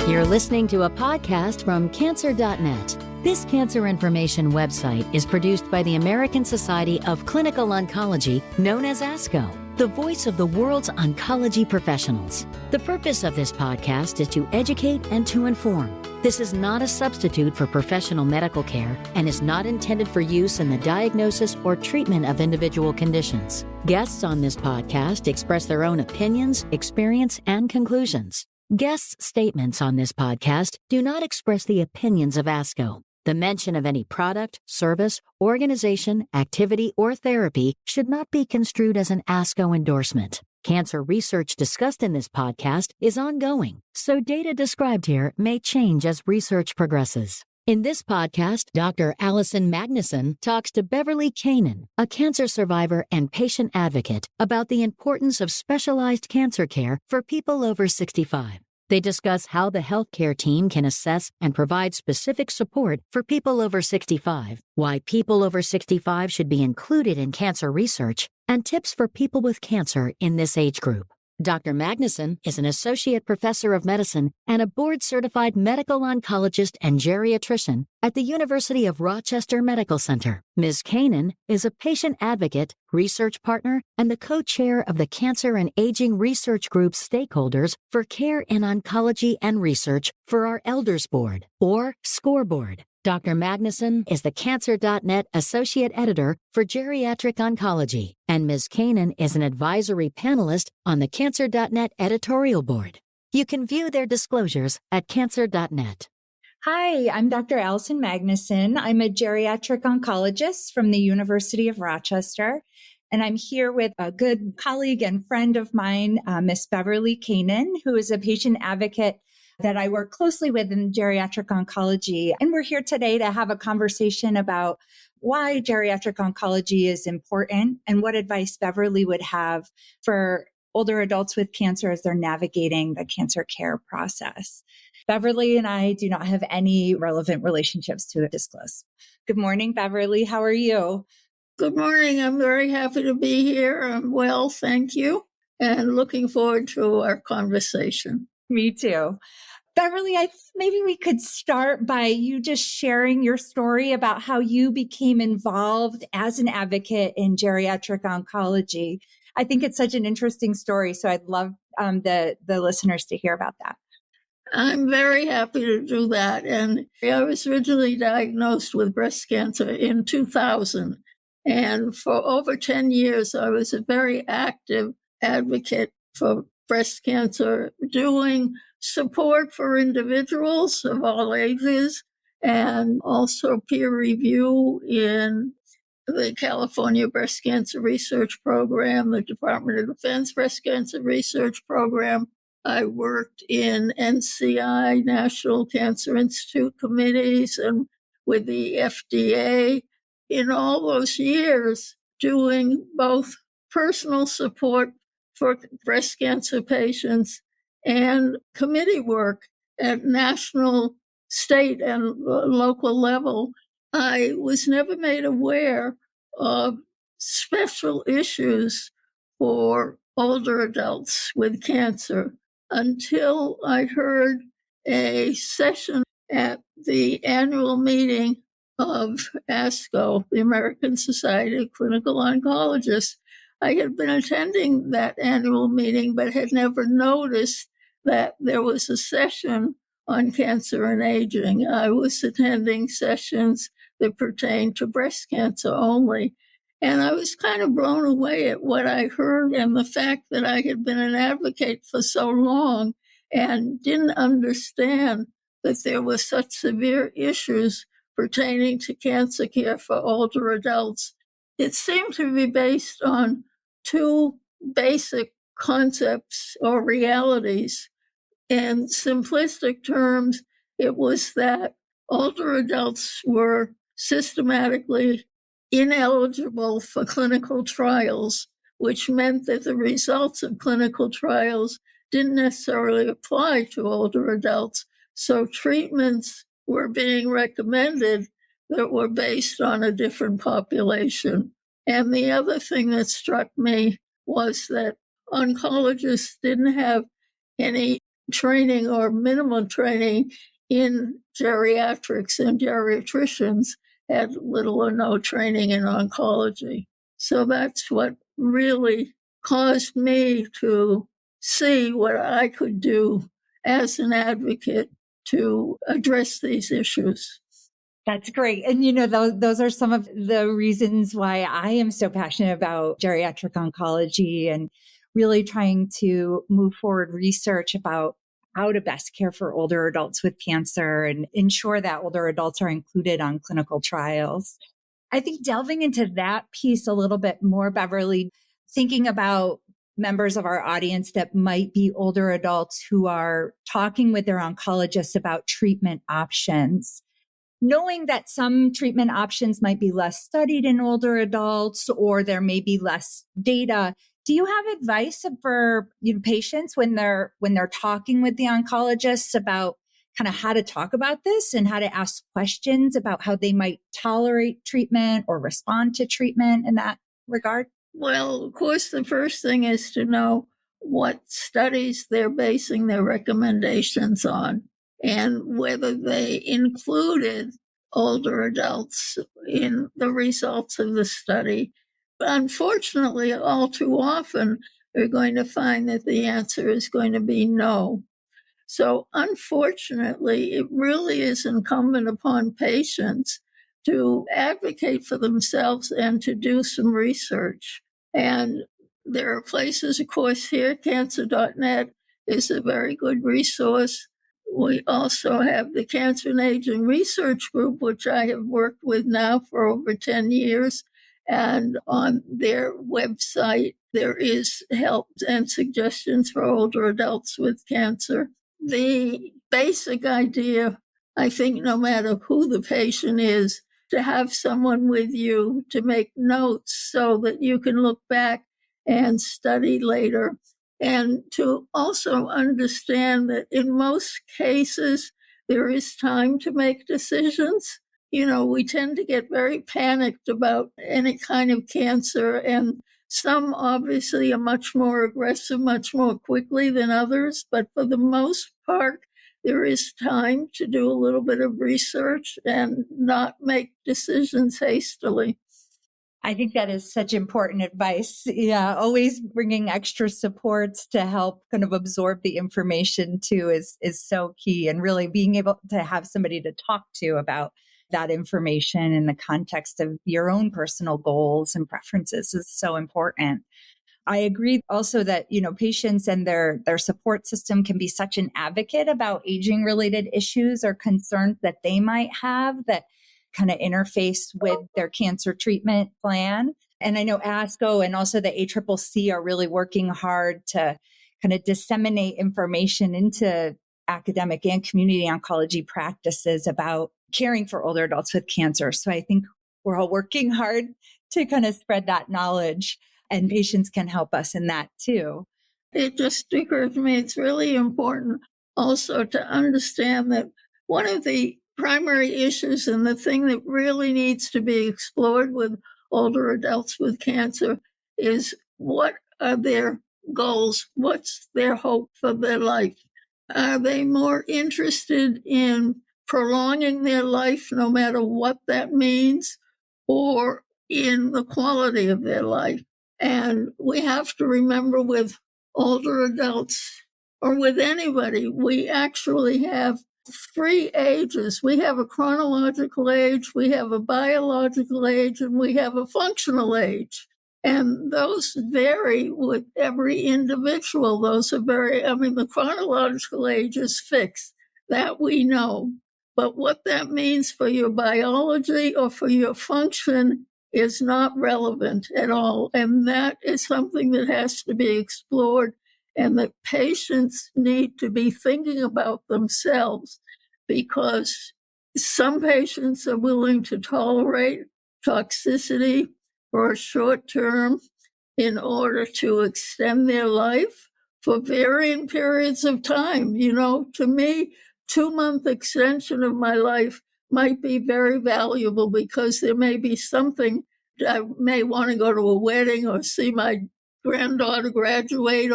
You're listening to a podcast from Cancer.net. This cancer information website is produced by the American Society of Clinical Oncology, known as ASCO, the voice of the world's oncology professionals. The purpose of this podcast is to educate and to inform. This is not a substitute for professional medical care and is not intended for use in the diagnosis or treatment of individual conditions. Guests on this podcast express their own opinions, experience, and conclusions. Guests' statements on this podcast do not express the opinions of ASCO. The mention of any product, service, organization, activity, or therapy should not be construed as an ASCO endorsement. Cancer research discussed in this podcast is ongoing, so data described here may change as research progresses. In this podcast, Dr. Allison Magnuson talks to Beverly Canin, a cancer survivor and patient advocate, about the importance of specialized cancer care for people over 65. They discuss how the healthcare team can assess and provide specific support for people over 65, why people over 65 should be included in cancer research, and tips for people with cancer in this age group. Dr. Magnuson is an associate professor of medicine and a board-certified medical oncologist and geriatrician at the University of Rochester Medical Center. Ms. Canin is a patient advocate, research partner, and the co-chair of the Cancer and Aging Research Group's stakeholders for care in oncology and research for our Elders Board, or SCORE Board. Dr. Magnuson is the Cancer.net Associate Editor for Geriatric Oncology, and Ms. Canin is an advisory panelist on the Cancer.net Editorial Board. You can view their disclosures at Cancer.net. Hi, I'm Dr. Allison Magnuson. I'm a geriatric oncologist from the University of Rochester, and I'm here with a good colleague and friend of mine, Miss Beverly Canin, who is a patient advocate that I work closely with in geriatric oncology. And we're here today to have a conversation about why geriatric oncology is important and what advice Beverly would have for older adults with cancer as they're navigating the cancer care process. Beverly and I do not have any relevant relationships to disclose. Good morning, Beverly. How are you? Good morning. I'm very happy to be here. I'm well, thank you, and looking forward to our conversation. Me too. Beverly, maybe we could start by you just sharing your story about how you became involved as an advocate in geriatric oncology. I think it's such an interesting story, so I'd love the listeners to hear about that. I'm very happy to do that. And I was originally diagnosed with breast cancer in 2000. And for over 10 years, I was a very active advocate for breast cancer, doing support for individuals of all ages and also peer review in the California Breast Cancer Research Program, the Department of Defense Breast Cancer Research Program. I worked in NCI, National Cancer Institute committees, and with the FDA in all those years, doing both personal support for breast cancer patients and committee work at national, state, and local level. I was never made aware of special issues for older adults with cancer until I heard a session at the annual meeting of ASCO, the American Society of Clinical Oncologists. I had been attending that annual meeting, but had never noticed that there was a session on cancer and aging. I was attending sessions that pertained to breast cancer only. And I was kind of blown away at what I heard and the fact that I had been an advocate for so long and didn't understand that there were such severe issues pertaining to cancer care for older adults. It seemed to be based on two basic concepts or realities. In simplistic terms, it was that older adults were systematically ineligible for clinical trials, which meant that the results of clinical trials didn't necessarily apply to older adults. So treatments were being recommended that were based on a different population. And the other thing that struck me was that oncologists didn't have any training or minimal training in geriatrics, and geriatricians had little or no training in oncology. So that's what really caused me to see what I could do as an advocate to address these issues. That's great. And, those are some of the reasons why I am so passionate about geriatric oncology and really trying to move forward research about how to best care for older adults with cancer and ensure that older adults are included on clinical trials. I think delving into that piece a little bit more, Beverly, thinking about members of our audience that might be older adults who are talking with their oncologists about treatment options. Knowing that some treatment options might be less studied in older adults or there may be less data, do you have advice for patients when they're talking with the oncologists about kind of how to talk about this and how to ask questions about how they might tolerate treatment or respond to treatment in that regard? Well, of course, the first thing is to know what studies they're basing their recommendations on and whether they included older adults in the results of the study. Unfortunately, all too often, we're going to find that the answer is going to be no. So unfortunately, it really is incumbent upon patients to advocate for themselves and to do some research. And there are places, of course, here, cancer.net is a very good resource. We also have the Cancer and Aging Research Group, which I have worked with now for over 10 years. And on their website, there is help and suggestions for older adults with cancer. The basic idea, I think, no matter who the patient is, to have someone with you to make notes so that you can look back and study later, and to also understand that in most cases, there is time to make decisions. We tend to get very panicked about any kind of cancer, and some obviously are much more aggressive, much more quickly than others. But for the most part, there is time to do a little bit of research and not make decisions hastily. I think that is such important advice. Yeah, always bringing extra supports to help kind of absorb the information too is so key. And really being able to have somebody to talk to about that information in the context of your own personal goals and preferences is so important. I agree also that, patients and their support system can be such an advocate about aging related issues or concerns that they might have that kind of interface with their cancer treatment plan. And I know ASCO and also the ACCC are really working hard to kind of disseminate information into academic and community oncology practices about caring for older adults with cancer. So I think we're all working hard to kind of spread that knowledge, and patients can help us in that too. It just occurred to me it's really important also to understand that one of the primary issues and the thing that really needs to be explored with older adults with cancer is what are their goals? What's their hope for their life? Are they more interested in prolonging their life, no matter what that means, or in the quality of their life? And we have to remember with older adults or with anybody, we actually have 3 ages. We have a chronological age, we have a biological age, and we have a functional age. And those vary with every individual. The chronological age is fixed. That we know. But what that means for your biology or for your function is not relevant at all. And that is something that has to be explored, and that patients need to be thinking about themselves, because some patients are willing to tolerate toxicity for a short term in order to extend their life for varying periods of time. To me, 2-month extension of my life might be very valuable, because there may be something. I may want to go to a wedding or see my granddaughter graduate,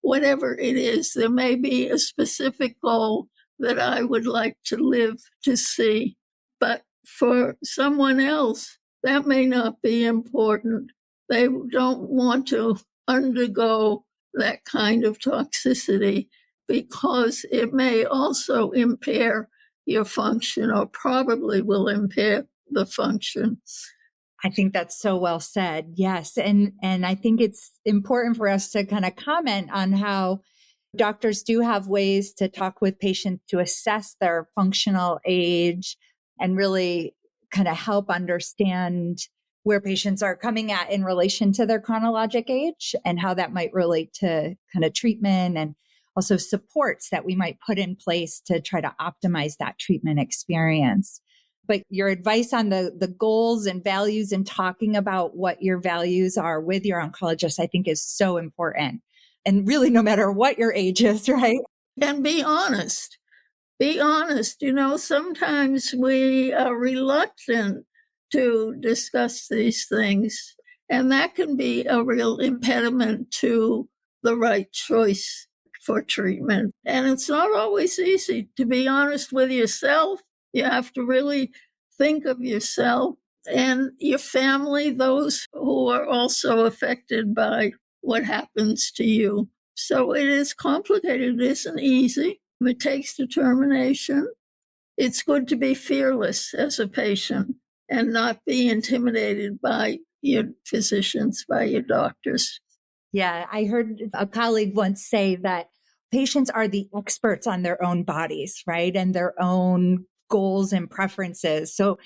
whatever it is. There may be a specific goal that I would like to live to see, but for someone else, that may not be important. They don't want to undergo that kind of toxicity because it may also impair your function, or probably will impair the function. I think that's so well said. Yes. And I think it's important for us to kind of comment on how doctors do have ways to talk with patients to assess their functional age and really kind of help understand where patients are coming at in relation to their chronologic age and how that might relate to kind of treatment and also supports that we might put in place to try to optimize that treatment experience. But your advice on the goals and values and talking about what your values are with your oncologist, I think is so important. And really, no matter what your age is, right? And be honest. Be honest. Sometimes we are reluctant to discuss these things, and that can be a real impediment to the right choice for treatment. And it's not always easy to be honest with yourself. You have to really think of yourself and your family, those who are also affected by what happens to you. So it is complicated. It isn't easy. It takes determination. It's good to be fearless as a patient and not be intimidated by your physicians, by your doctors. Yeah, I heard a colleague once say that patients are the experts on their own bodies, right? And their own goals and preferences. So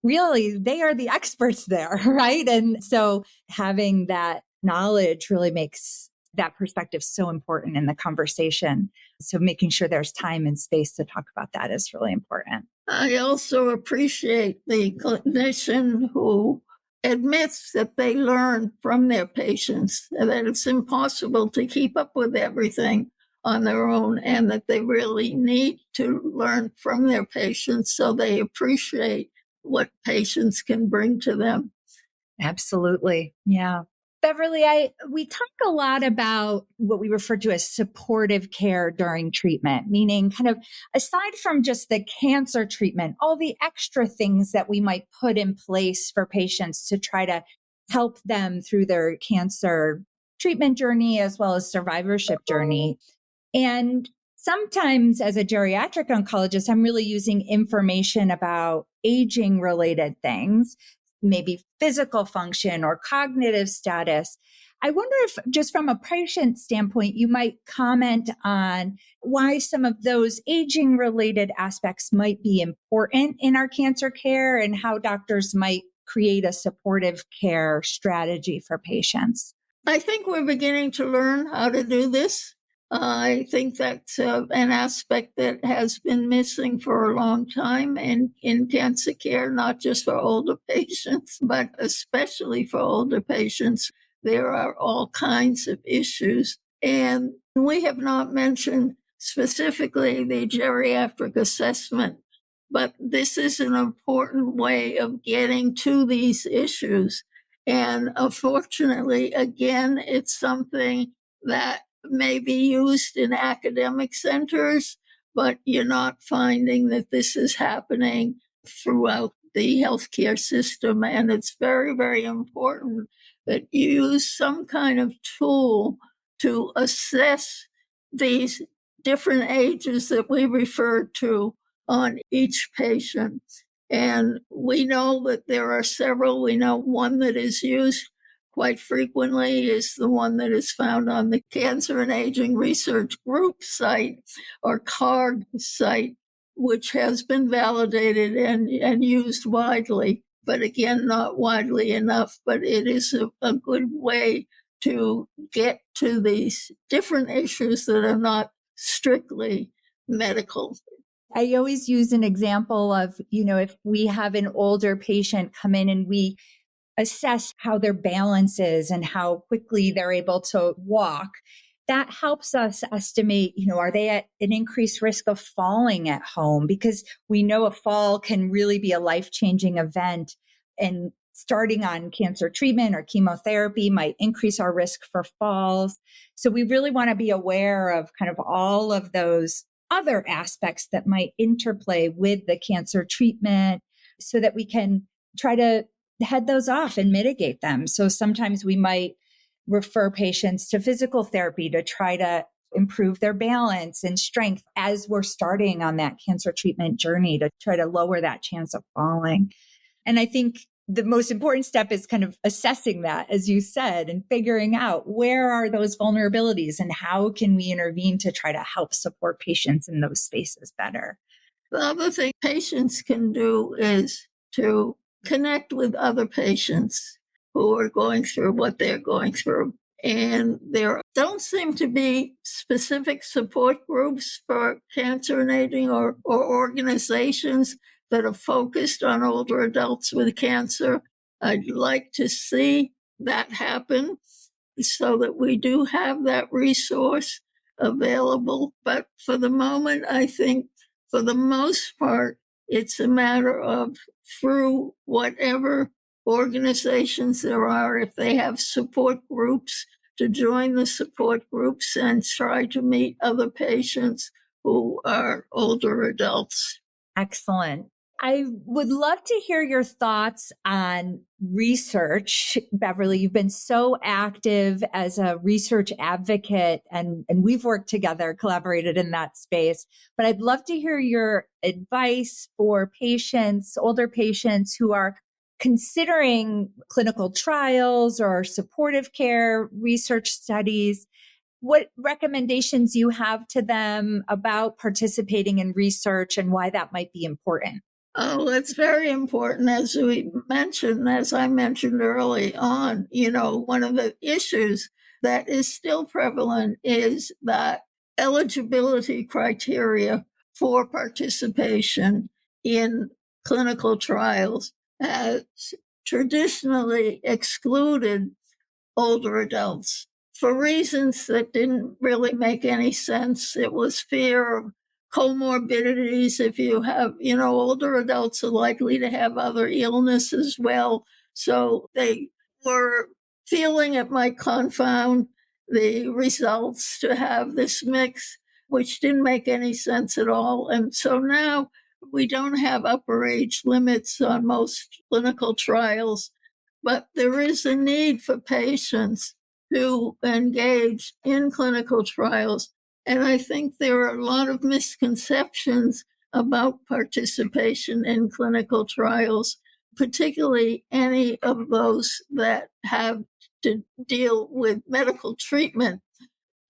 really, they are the experts there, right? And so having that knowledge really makes that perspective so important in the conversation. So making sure there's time and space to talk about that is really important. I also appreciate the clinician who admits that they learn from their patients, that it's impossible to keep up with everything on their own, and that they really need to learn from their patients so they appreciate what patients can bring to them. Absolutely. Yeah. Beverly, we talk a lot about what we refer to as supportive care during treatment, meaning kind of aside from just the cancer treatment, all the extra things that we might put in place for patients to try to help them through their cancer treatment journey as well as survivorship journey. And sometimes as a geriatric oncologist, I'm really using information about aging related things, maybe physical function or cognitive status. I wonder if just from a patient standpoint, you might comment on why some of those aging related aspects might be important in our cancer care and how doctors might create a supportive care strategy for patients. I think we're beginning to learn how to do this. I think that's an aspect that has been missing for a long time in cancer care, not just for older patients, but especially for older patients. There are all kinds of issues. And we have not mentioned specifically the geriatric assessment, but this is an important way of getting to these issues. And unfortunately, again, it's something that may be used in academic centers, but you're not finding that this is happening throughout the healthcare system. And it's very, very important that you use some kind of tool to assess these different ages that we refer to on each patient. And we know that there are several. We know one that is used quite frequently is the one that is found on the Cancer and Aging Research Group site, or CARG site, which has been validated and used widely, but again, not widely enough. But it is a good way to get to these different issues that are not strictly medical. I always use an example of, if we have an older patient come in and we assess how their balance is and how quickly they're able to walk, that helps us estimate, are they at an increased risk of falling at home? Because we know a fall can really be a life-changing event. And starting on cancer treatment or chemotherapy might increase our risk for falls. So we really want to be aware of kind of all of those other aspects that might interplay with the cancer treatment so that we can try to head those off and mitigate them. So sometimes we might refer patients to physical therapy to try to improve their balance and strength as we're starting on that cancer treatment journey to try to lower that chance of falling. And I think the most important step is kind of assessing that, as you said, and figuring out where are those vulnerabilities and how can we intervene to try to help support patients in those spaces better. The other thing patients can do is to connect with other patients who are going through what they're going through. And there don't seem to be specific support groups for cancer and aging or organizations that are focused on older adults with cancer. I'd like to see that happen so that we do have that resource available. But for the moment, I think for the most part, it's a matter of through whatever organizations there are, if they have support groups, to join the support groups and try to meet other patients who are older adults. Excellent. I would love to hear your thoughts on research. Beverly, you've been so active as a research advocate and we've worked together, collaborated in that space. But I'd love to hear your advice for patients, older patients who are considering clinical trials or supportive care research studies. What recommendations you have to them about participating in research and why that might be important? Oh, it's very important. As I mentioned early on, one of the issues that is still prevalent is that eligibility criteria for participation in clinical trials has traditionally excluded older adults for reasons that didn't really make any sense. It was fear of comorbidities. If you have, older adults are likely to have other illness as well. So they were feeling it might confound the results to have this mix, which didn't make any sense at all. And so now we don't have upper age limits on most clinical trials, but there is a need for patients to engage in clinical trials. And I think there are a lot of misconceptions about participation in clinical trials, particularly any of those that have to deal with medical treatment.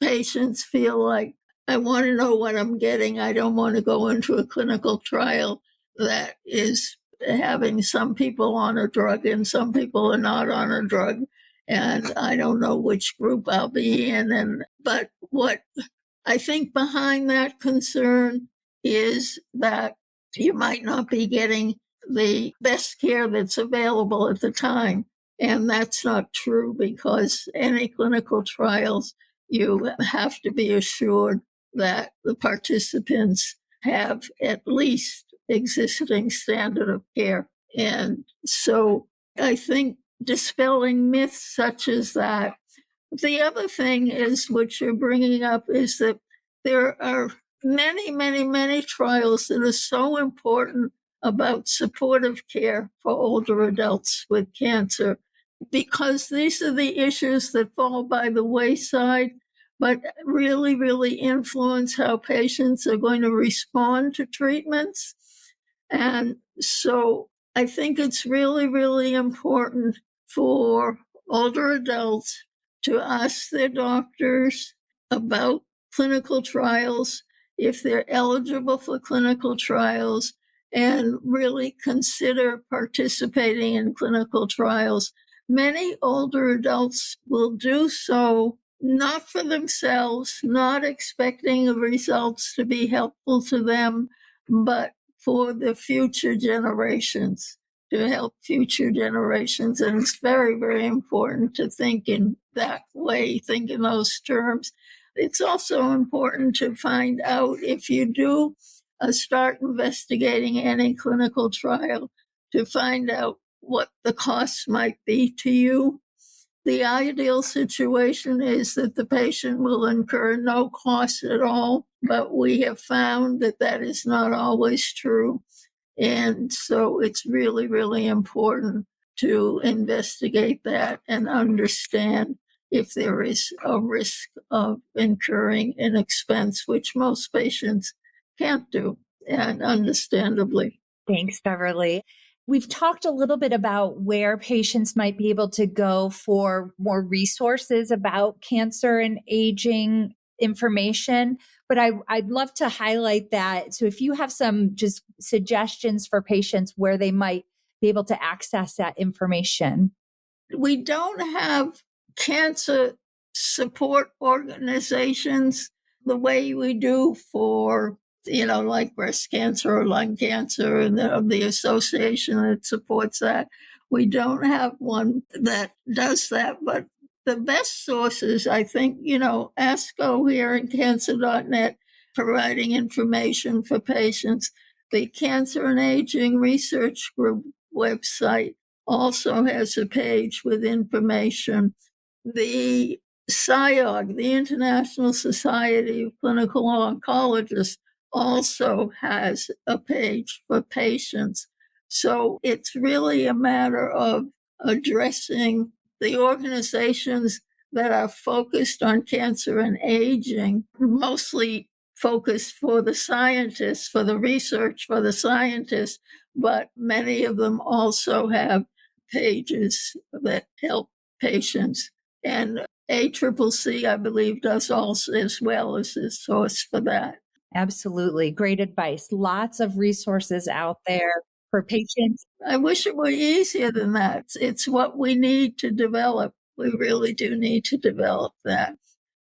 Patients feel like, I want to know what I'm getting. I don't want to go into a clinical trial that is having some people on a drug and some people are not on a drug. And I don't know which group I'll be in. But what I think behind that concern is that you might not be getting the best care that's available at the time. And that's not true, because any clinical trials, you have to be assured that the participants have at least existing standard of care. And so I think dispelling myths such as that. The other thing is, what you're bringing up, is that there are many, many, many trials that are so important about supportive care for older adults with cancer, because these are the issues that fall by the wayside, but really, really influence how patients are going to respond to treatments. And so I think it's really, really important for older adults to ask their doctors about clinical trials, if they're eligible for clinical trials, and really consider participating in clinical trials. Many older adults will do so not for themselves, not expecting the results to be helpful to them, but for the future generations, to help future generations. And it's very, very important to think in that way, think in those terms. It's also important to find out, if you do start investigating any clinical trial, to find out what the costs might be to you. The ideal situation is that the patient will incur no cost at all, but we have found that that is not always true. And so it's really, really important to investigate that and understand if there is a risk of incurring an expense, which most patients can't do, and understandably. Thanks, Beverly. We've talked a little bit about where patients might be able to go for more resources about cancer and aging information, but I'd love to highlight that. So if you have some just suggestions for patients where they might be able to access that information. We don't have cancer support organizations the way we do for, like breast cancer or lung cancer and the association that supports that. We don't have one that does that, but the best sources, I think, ASCO here and cancer.net providing information for patients. The Cancer and Aging Research Group website also has a page with information. The SIOG, the International Society of Clinical Oncologists, also has a page for patients. So it's really a matter of addressing the organizations that are focused on cancer and aging, mostly focused for the scientists, for the research, for the scientists, but many of them also have pages that help patients. And ACCC, I believe, does also as well as a source for that. Absolutely. Great advice. Lots of resources out there for patients. I wish it were easier than that. It's what we need to develop. We really do need to develop that.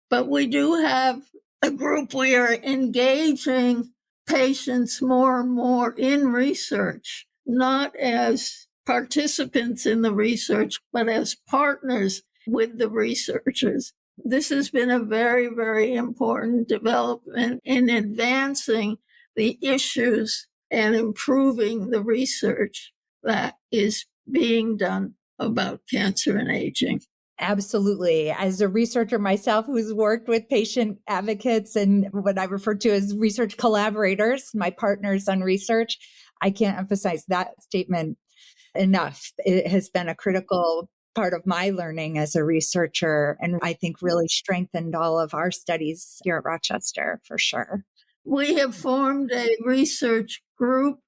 But we do have a group. We are engaging patients more and more in research, not as participants in the research, but as partners with the researchers. This has been a very, very important development in advancing the issues and improving the research that is being done about cancer and aging. Absolutely. As a researcher myself who's worked with patient advocates and what I refer to as research collaborators, my partners on research, I can't emphasize that statement enough. It has been a critical part of my learning as a researcher, and I think really strengthened all of our studies here at Rochester for sure. We have formed a research group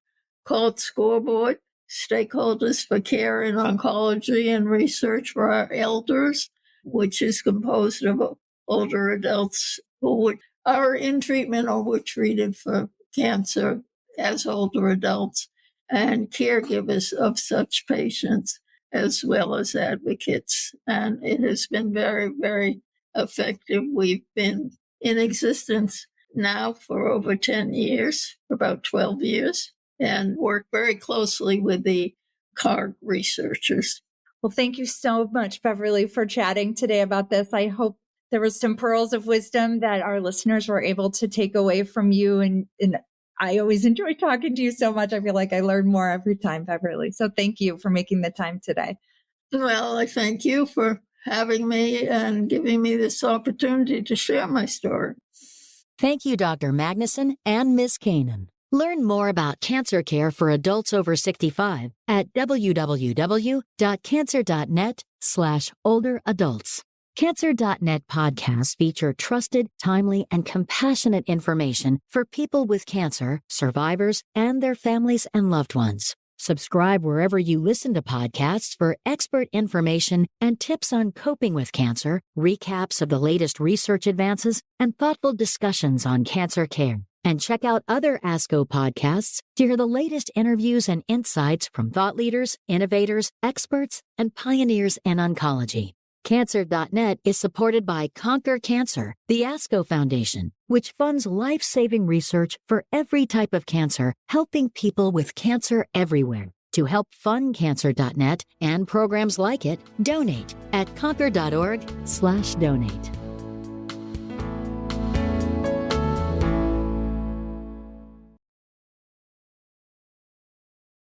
called Scoreboard, Stakeholders for Care in Oncology and Research for Our Elders, which is composed of older adults who are in treatment or were treated for cancer as older adults, and caregivers of such patients, as well as advocates. And it has been very, very effective. We've been in existence now for over 10 years, about 12 years, and work very closely with the CARG researchers. Well, thank you so much, Beverly, for chatting today about this. I hope there was some pearls of wisdom that our listeners were able to take away from you. And I always enjoy talking to you so much. I feel like I learn more every time, Beverly. So thank you for making the time today. Well, I thank you for having me and giving me this opportunity to share my story. Thank you, Dr. Magnuson and Ms. Canin. Learn more about cancer care for adults over 65 at www.cancer.net/olderadults. Cancer.net podcasts feature trusted, timely, and compassionate information for people with cancer, survivors, and their families and loved ones. Subscribe wherever you listen to podcasts for expert information and tips on coping with cancer, recaps of the latest research advances, and thoughtful discussions on cancer care. And check out other ASCO podcasts to hear the latest interviews and insights from thought leaders, innovators, experts, and pioneers in oncology. Cancer.net is supported by Conquer Cancer, the ASCO Foundation, which funds life-saving research for every type of cancer, helping people with cancer everywhere. To help fund Cancer.net and programs like it, donate at conquer.org/donate.